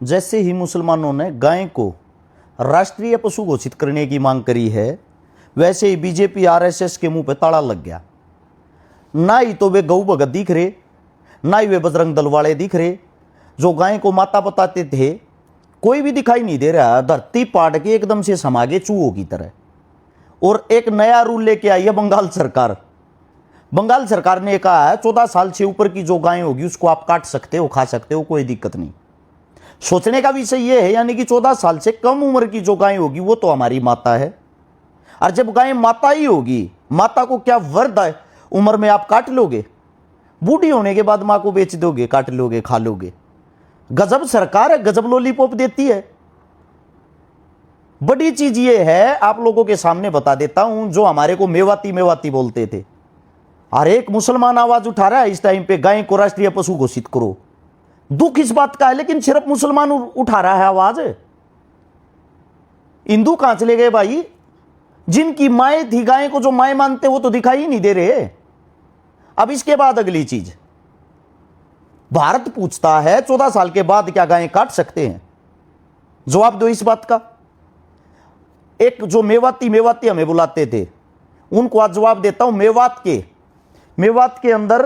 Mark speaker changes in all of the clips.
Speaker 1: जैसे ही मुसलमानों ने गाय को राष्ट्रीय पशु घोषित करने की मांग करी है, वैसे ही बीजेपी आरएसएस के मुंह पे ताला लग गया। ना ही तो वे गौ भगत दिख रहे, ना ही वे बजरंग दल वाले दिख रहे। जो गाय को माता बताते थे कोई भी दिखाई नहीं दे रहा। धरती पाट के एकदम से समा गए चूहों की तरह। और एक नया रूल लेके आई है बंगाल सरकार। बंगाल सरकार ने कहा है 14 साल से ऊपर की जो गाय होगी उसको आप काट सकते हो, खा सकते हो, कोई दिक्कत नहीं। सोचने का विषय यह है, यानी कि 14 साल से कम उम्र की जो गाय होगी वो तो हमारी माता है। और जब गाय माता ही होगी, माता को क्या वर्द है, उम्र में आप काट लोगे, बूढ़ी होने के बाद मां को बेच दोगे, काट लोगे, खा लोगे। गजब सरकार है, गजब लॉलीपॉप देती है। बड़ी चीज ये है, आप लोगों के सामने बता देता हूं, जो हमारे को मेवाती मेवाती बोलते थे, हर एक मुसलमान आवाज उठा रहा है इस टाइम पे गाय को राष्ट्रीय पशु घोषित करो। दुख इस बात का है, लेकिन सिर्फ मुसलमान उठा रहा है आवाज। हिंदू कहां चले गए भाई? जिनकी माएँ थी गाय को जो माएँ मानते वो तो दिखाई ही नहीं दे रहे। अब इसके बाद अगली चीज, भारत पूछता है 14 साल के बाद क्या गायें काट सकते हैं? जवाब दो इस बात का। एक जो मेवाती मेवाती हमें बुलाते थे उनको आज जवाब देता हूं। मेवात के अंदर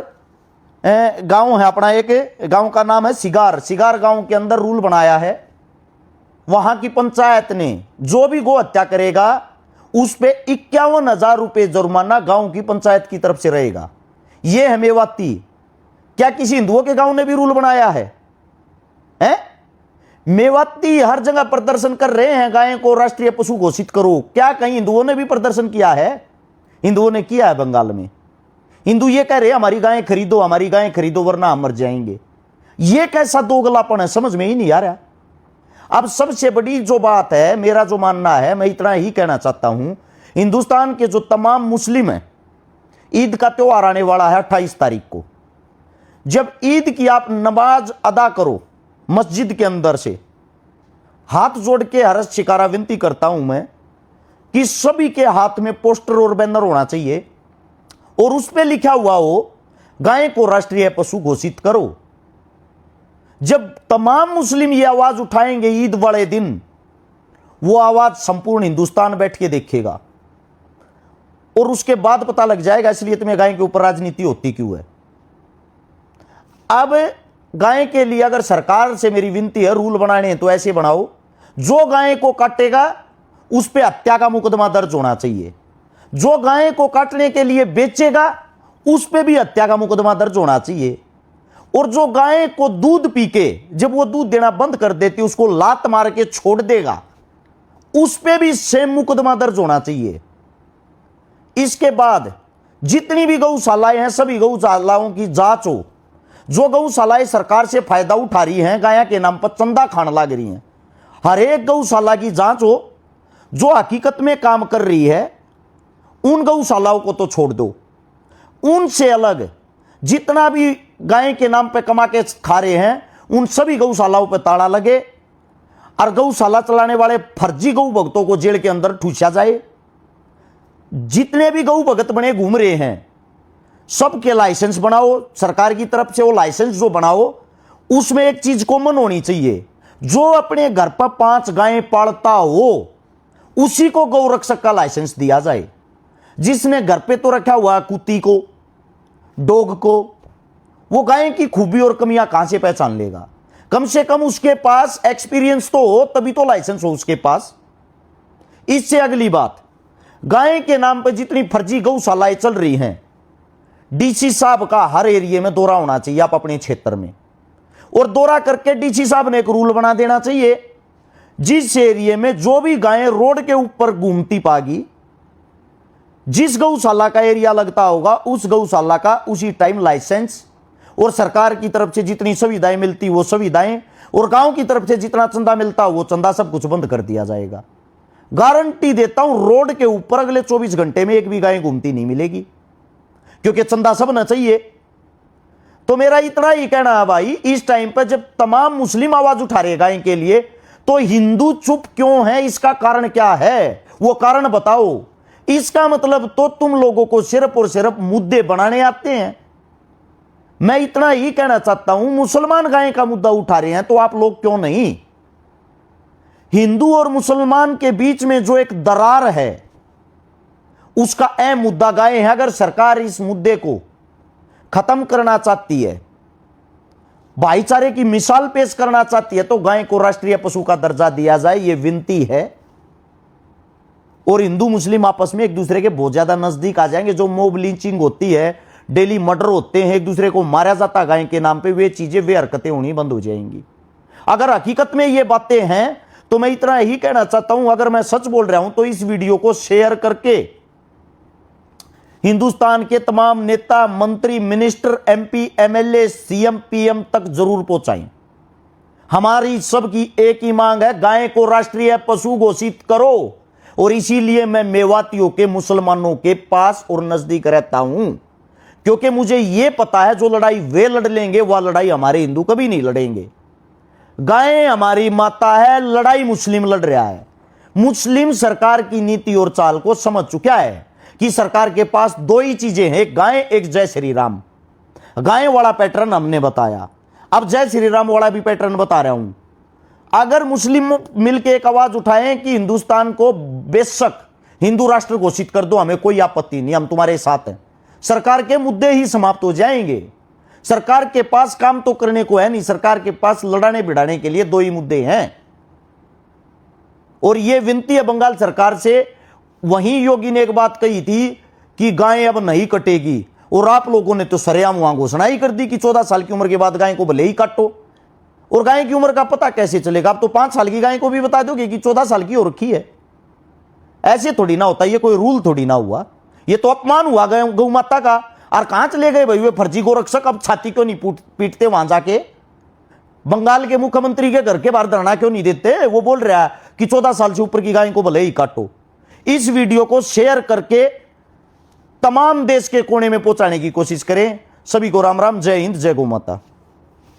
Speaker 1: गांव है अपना, एक गांव का नाम है सिगार गांव के अंदर रूल बनाया है। वहां की पंचायत ने जो भी गो हत्या करेगा उस पे 51,000 रुपए जुर्माना गांव की पंचायत की तरफ से रहेगा। यह है मेवाती। क्या किसी हिंदुओं के गांव ने भी रूल बनाया है? मेवाती हर जगह प्रदर्शन कर रहे हैं, गाय को राष्ट्रीय पशु घोषित करो। क्या कहीं हिंदुओं ने भी प्रदर्शन किया है? हिंदुओं ने किया है बंगाल में। हिंदू ये कह रहे हैं हमारी गायें खरीदो, हमारी गायें खरीदो वरना हम मर जाएंगे। यह कैसा दोगलापन है, समझ में ही नहीं आ रहा। अब सबसे बड़ी जो बात है, मेरा जो मानना है, मैं इतना ही कहना चाहता हूं, हिंदुस्तान के जो तमाम मुस्लिम हैं, ईद का त्योहार आने वाला है 28 तारीख को। जब ईद की आप नमाज अदा करो मस्जिद के अंदर से, हाथ जोड़ के हर्ष शिकारा विनती करता हूं मैं कि सभी के हाथ में पोस्टर और बैनर होना चाहिए और उस पर लिखा हुआ हो गाय को राष्ट्रीय पशु घोषित करो। जब तमाम मुस्लिम ये आवाज उठाएंगे ईद वाले दिन, वो आवाज संपूर्ण हिंदुस्तान बैठ के देखेगा और उसके बाद पता लग जाएगा इसलिए तुम्हें गाय के ऊपर राजनीति होती क्यों है। अब गाय के लिए अगर सरकार से मेरी विनती है, रूल बनाने तो ऐसे बनाओ, जो गाय को काटेगा उस पे हत्या का मुकदमा दर्ज होना चाहिए। जो गाय को काटने के लिए बेचेगा उस पे भी हत्या का मुकदमा दर्ज होना चाहिए। और जो गाय को दूध पी के जब वो दूध देना बंद कर देती उसको लात मार के छोड़ देगा, उस पे भी सेम मुकदमा दर्ज होना चाहिए। इसके बाद जितनी भी गौशालाएं हैं सभी गौशालाओं की जांच हो। जो गौशालाएं सरकार से फायदा उठा रही हैं, गाय के नाम पर चंदा खाने लग रही हैं, हर एक गौशाला की जांच हो। जो हकीकत में काम कर रही है उन गौशालाओं को तो छोड़ दो, उनसे अलग जितना भी गाय के नाम पे कमा के खा रहे हैं उन सभी गौशालाओं पे ताला लगे और गौशाला चलाने वाले फर्जी गौ भक्तों को जेल के अंदर ठूसा जाए। जितने भी गौ भगत बने घूम रहे हैं सबके लाइसेंस बनाओ सरकार की तरफ से। वो लाइसेंस जो बनाओ उसमें एक चीज कॉमन होनी चाहिए, जो अपने घर पर 5 गायें पालता हो उसी को गौ रक्षक का लाइसेंस दिया जाए। जिसने घर पे तो रखा हुआ कुत्ती को, डॉग को, वो गाय की खूबी और कमियां कहां से पहचान लेगा? कम से कम उसके पास एक्सपीरियंस तो हो, तभी तो लाइसेंस हो उसके पास। इससे अगली बात, गाय के नाम पर जितनी फर्जी गौशालाएं चल रही हैं, डीसी साहब का हर एरिया में दौरा होना चाहिए आप अपने क्षेत्र में, और दौरा करके डीसी साहब ने एक रूल बना देना चाहिए, जिस एरिया में जो भी गायें रोड के ऊपर घूमती पागी, जिस गौशाला का एरिया लगता होगा उस गौशाला का उसी टाइम लाइसेंस और सरकार की तरफ से जितनी सुविधाएं मिलती वो सुविधाएं और गांव की तरफ से जितना चंदा मिलता वो चंदा सब कुछ बंद कर दिया जाएगा। गारंटी देता हूं रोड के ऊपर अगले 24 घंटे में एक भी गाय घूमती नहीं मिलेगी, क्योंकि चंदा सब ना चाहिए। तो मेरा इतना ही कहना है भाई, इस टाइम पर जब तमाम मुस्लिम आवाज उठा रहे गाय के लिए, तो हिंदू चुप क्यों है? इसका कारण क्या है? वो कारण बताओ। इसका मतलब तो तुम लोगों को सिर्फ और सिर्फ मुद्दे बनाने आते हैं। मैं इतना ही कहना चाहता हूं, मुसलमान गाय का मुद्दा उठा रहे हैं तो आप लोग क्यों नहीं? हिंदू और मुसलमान के बीच में जो एक दरार है उसका अहम मुद्दा गाय है। अगर सरकार इस मुद्दे को खत्म करना चाहती है, भाईचारे की मिसाल पेश करना चाहती है, तो गाय को राष्ट्रीय पशु का दर्जा दिया जाए, यह विनती है। और हिंदू मुस्लिम आपस में एक दूसरे के बहुत ज्यादा नजदीक आ जाएंगे। जो मोब लिंचिंग होती है, डेली मर्डर होते हैं, एक दूसरे को मारा जाता गाय के नाम पे, वे चीजें वे हरकतें होनी बंद हो जाएंगी। अगर हकीकत में ये बातें हैं तो मैं इतना ही कहना चाहता हूं, अगर मैं सच बोल रहा हूं तो इस वीडियो को शेयर करके हिंदुस्तान के तमाम नेता, मंत्री, minister, MP, MLA, CM, PM तक जरूर पहुंचाएं। हमारी सबकी एक ही मांग है, गाय को राष्ट्रीय पशु घोषित करो। और इसीलिए मैं मेवातियों के, मुसलमानों के पास और नजदीक रहता हूं, क्योंकि मुझे यह पता है जो लड़ाई वे लड़ लेंगे वह लड़ाई हमारे हिंदू कभी नहीं लड़ेंगे। गाय हमारी माता है, लड़ाई मुस्लिम लड़ रहा है। मुस्लिम सरकार की नीति और चाल को समझ चुका है कि सरकार के पास दो ही चीजें हैं, एक गाय, एक जय श्री राम। गाय वाला पैटर्न हमने बताया, अब जय श्री राम वाला भी पैटर्न बता रहा हूं। अगर मुस्लिम मिलकर एक आवाज उठाएं कि हिंदुस्तान को बेशक हिंदू राष्ट्र घोषित कर दो, हमें कोई आपत्ति नहीं, हम तुम्हारे साथ हैं, सरकार के मुद्दे ही समाप्त हो जाएंगे। सरकार के पास काम तो करने को है नहीं, सरकार के पास लड़ाने भिड़ाने के लिए दो ही मुद्दे हैं। और यह विनती है बंगाल सरकार से। वहीं योगी ने एक बात कही थी कि गाय अब नहीं कटेगी, और आप लोगों ने तो सरेआम वहां घोषणा ही कर दी कि 14 साल की उम्र के बाद गाय को भले ही काटो। और गाय की उम्र का पता कैसे चलेगा? अब तो 5 साल की गाय को भी बता दोगे कि 14 साल की हो रखी है। ऐसे थोड़ी ना होता, ये कोई रूल थोड़ी ना हुआ, ये तो अपमान हुआ गौ माता का। और कहां चले गए भाई वे फर्जी गोरक्षक? अब छाती क्यों नहीं पीटते वहां जाके? बंगाल के मुख्यमंत्री के घर के बाहर धरना क्यों नहीं देते? वो बोल रहा है कि 14 साल से ऊपर की गाय को भले ही काटो। इस वीडियो को शेयर करके तमाम देश के कोने में पहुंचाने की कोशिश करें। सभी को राम राम, जय हिंद, जय गौ माता।